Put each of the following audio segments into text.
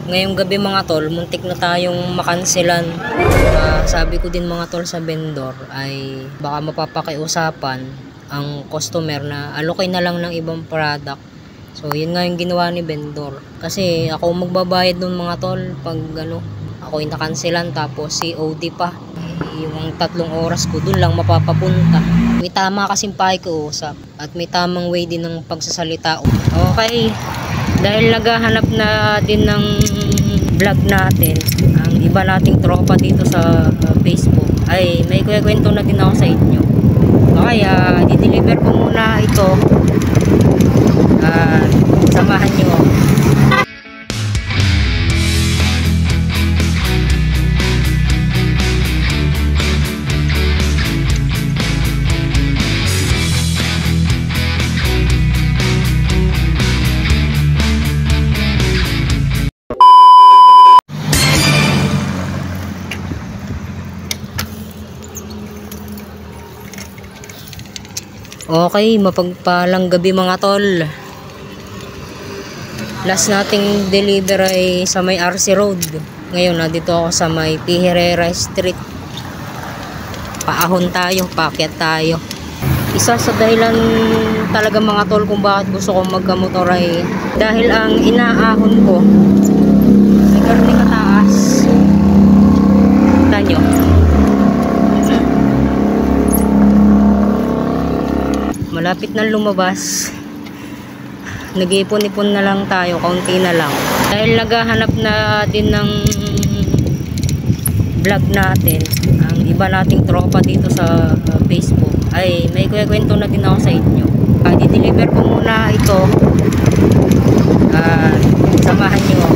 Ngayong gabi mga tol, muntik na tayong makanselan. Sabi ko din mga tol sa vendor ay baka mapapakiusapan ang customer na alokay na lang ng ibang product. So yun nga yung ginawa ni vendor. Kasi ako magbabayad nun mga tol pag ako yung nakanselan tapos COD pa. Yung 3 oras ko dun lang mapapapunta. May tama kasing pakikiusap at may tamang way din ng pagsasalita. Okay, dahil naghahanap na din ng vlog natin ang iba nating tropa dito sa Facebook, ay may kwento na din ako sa inyo. Okay, i-deliver ko muna ito at samahan nyo ako. Okay, mapagpalang gabi mga tol. Last nating deliver ay sa may RC Road. Ngayon nandito ako sa may P. Herrera Street. Paahon tayo, paakyat tayo. Isa sa dahilan talaga mga tol kung bakit gusto kong magkamotor ay dahil ang inaahon ko may karne kataas. Kita nyo, malapit na lumabas. Nag-ipon-ipon na lang tayo, kaunti na lang. Dahil naghahanap na din ng vlog natin ang iba nating tropa dito sa Facebook, ay may kwento na din ako sa inyo. I-deliver ko muna ito at samahan nyo ako.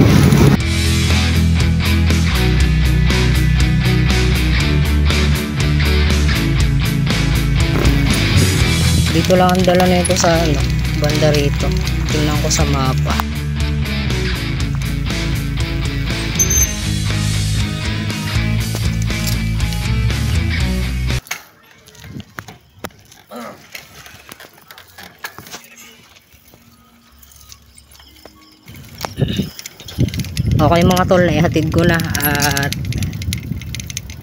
Dito lang ang dala nito sa banda rito. Tingnan ko sa mapa. Okay mga tol, hatid ko na at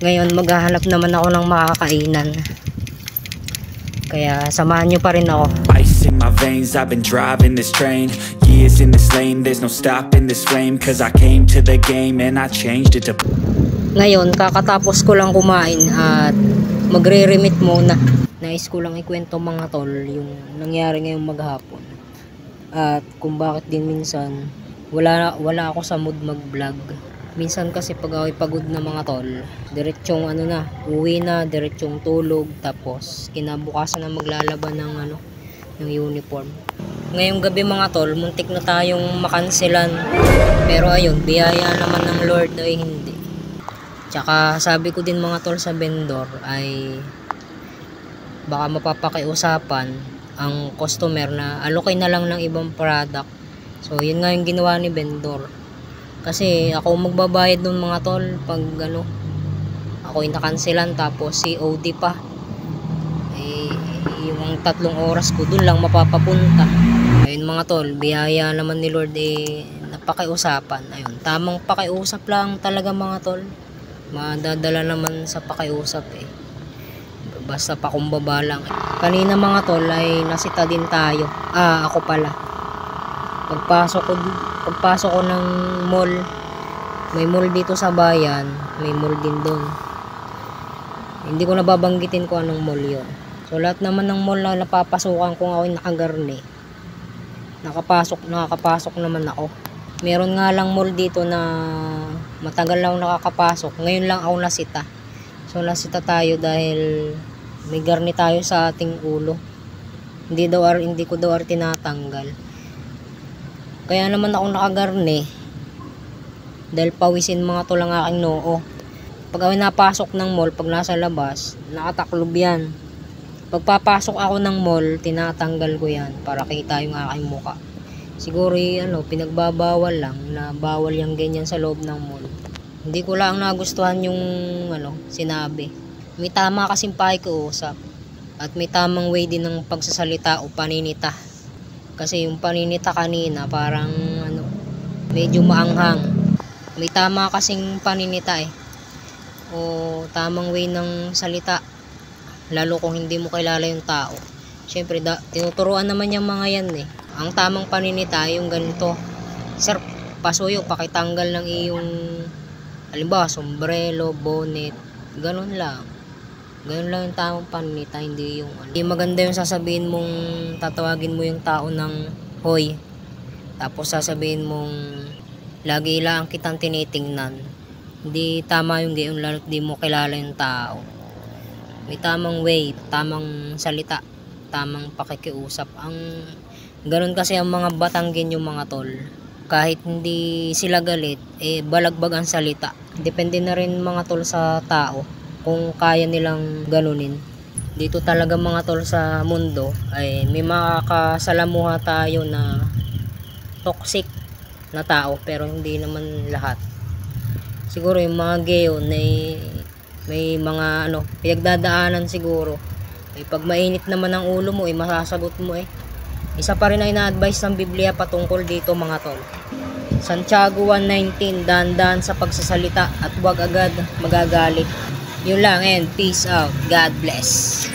ngayon maghahanap naman ako ng makakainan. Kaya samahan nyo pa rin ako. Ice in my veins, I've been driving this train. Years in this lane, there's no stopping this flame. Cause I came to the game and I changed it to... Ngayon, kakatapos ko lang kumain at magre-remit muna. Nais ko lang ikwento mga tol yung nangyari ngayong maghapon. At kung bakit din minsan wala ako sa mood mag-vlog. Minsan kasi pag ako'y pagod na mga tol, diretsong uwi na, diretsong tulog, tapos kinabukasan na maglalaban ng ng uniform. Ngayong gabi mga tol, muntik na tayong makanselan. Pero ayun, biyaya naman ng Lord ay hindi. Tsaka sabi ko din mga tol sa vendor ay baka mapapakiusapan ang customer na alokay na lang ng ibang product. So yun nga yung ginawa ni vendor. Kasi ako magbabayad nun mga tol pag ako yung nakanselan tapos COD pa. Yung 3 oras ko dun lang mapapapunta. Ayun mga tol, biyaya naman ni Lord napakiusapan. Ayun, tamang pakiusap lang talaga mga tol. Madadala naman sa pakiusap basta pakumbaba lang. Kanina mga tol ay nasita din tayo. Ako pala. Pagpasok ko ng mall, may mall dito sa bayan, may mall din doon. Hindi ko nababanggitin kung anong mall yon. So lahat naman ng mall na napapasukan kung ako nakagarne, nakakapasok naman ako. Meron nga lang mall dito na matagal lang nakakapasok, ngayon lang ako nasita. So nasita tayo dahil may garne tayo sa ating ulo. Hindi ko daw tinatanggal. Kaya naman ako nakagarne dahil pawisin mga tulang aking noo. Pag ako napasok ng mall, pag nasa labas, nakataklob yan. Pagpapasok ako ng mall, tinatanggal ko yan para kita yung aking muka. Siguro pinagbabawal lang na bawal yung ganyan sa loob ng mall. Hindi ko lang nagustuhan yung sinabi. May tama kasing pakikiusap at may tamang way din ng pagsasalita o paninita. Kasi yung paninita kanina parang medyo maanghang. May tama kasing paninita o tamang way ng salita, lalo kung hindi mo kilala yung tao. Siyempre, tinuturuan naman yung mga yan Ang tamang paninita yung ganito: sir, pasuyo, pakitanggal ng iyong halimbawa, sombrero, bonnet, ganun lang. Ganun lang yung tamang paninita, hindi yung hindi maganda yung sasabihin mong, tatawagin mo yung tao ng hoy, tapos sasabihin mong lagi lang kitang tinitingnan. Hindi tama yung gayon, lalo di mo kilala yung tao. May tamang way, tamang salita, tamang pakikiusap. Ganun kasi ang mga Batanggin, yung mga tol. Kahit hindi sila galit, balagbag ang salita. Depende na rin mga tol sa tao kung kaya nilang ganunin. Dito talaga mga tol sa mundo ay may makakasalamuha tayo na toxic na tao, pero hindi naman lahat. Siguro yung mga gayon may mga pinagdadaanan siguro. Pag mainit naman ang ulo mo, masasagot mo Isa pa rin ay na-advise ng Biblia patungkol dito mga tol. Santiago 1:19, dahan-dahan sa pagsasalita at huwag agad magagalit. Yun lang, and peace out. God bless.